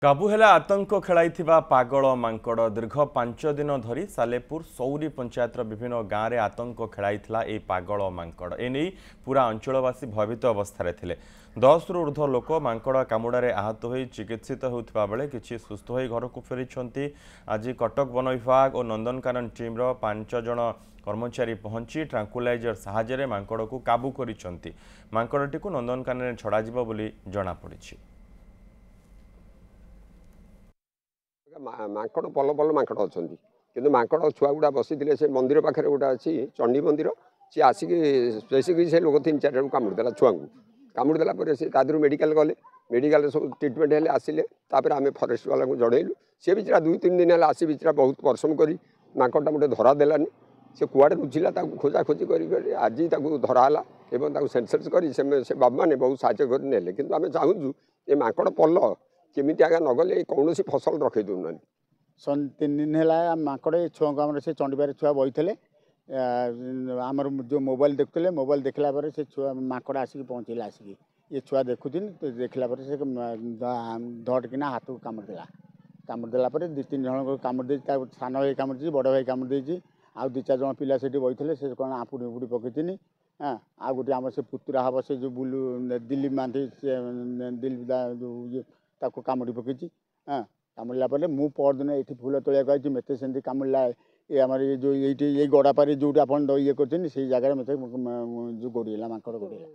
काबू है आतंक खेलाई पागल मांकड़ दीर्घ 5 दिन धरी सालेपुर सौरी पंचायतर विभिन्न गाँव में आतंक खेलाई पागल मांकड़ एने पूरा अंचलवासी भयभीत अवस्था थे। 10 रु ऊर्ध्व लोक मांकड़ कामुड़े आहत हो चिकित्सित होता बेले किसी सुस्थ हो घर को फेरी। आज कटक वन विभाग और नंदनकानन टीम्र 5 जन कर्मचारी पहुंची ट्रांकुलाइजर साहाय्य मांकड़ को काबू कर मांकड़टी को नंदनकानन छड़ा जमापड़ी। मांकड़ पल पल मांकड़ अच्छा कि मांकड़ छुआ गुड़ा बसी से मंदिर पाखे गोटे अच्छी चंडी मंदिर सी आसिक स्पेसिफिक से लोक 3-4 जन कामुड़देला छुआ को कामुड़देला से तादर मेडिकल गले मेडिकल सब ट्रिटमेंट हेल्ले आसिले आम फरेस्ट वाला को जड़ेलु सी बिचरा 2-3 दिन है आसी बिचरा बहुत परिश्रम कर मांकड़टा मोटे धरा देलानी से कुआड़े रुचिला खोजा खोजी कर आज धराला एवं सेंसर्स कर से बाबा मैंने बहुत साहय कर कि आम चाहूँ ये मांकड़ पल केमी आगे नगले कौन फसल रखे दूना 3 दिन है माकड़ छुआ को आम से चंडीबार छुआ बही थे आमर जो मोबाइल देखुले मोबाइल देखला पर से छुआ माकड़ आसिक पहुँचला आसिक ये छुआ देखुन तो देखला पर से धड़किना हाथ को कामुड़देला 2-3 जन को कामुड़ सान भाई कामुड़ी बड़ भाई कामुड़ आउ 2-4 जन पिला से बही थे से कौन आपुड़ी उपुड़ी पकईन। हाँ आ गोटे आम से पुतुरा हम से जो बुलू दिल्ली मांधी दिल्ली ताको कामुड़ी पकई। हाँ कामुड़ा पर मु परदिन ये फूल तोड़ा मत से कामुड़ा ये आम ये जो ये गड़ापारी जो आप ये कर जगह मत जो गोड़ेला मांकड़ गोड़ेला।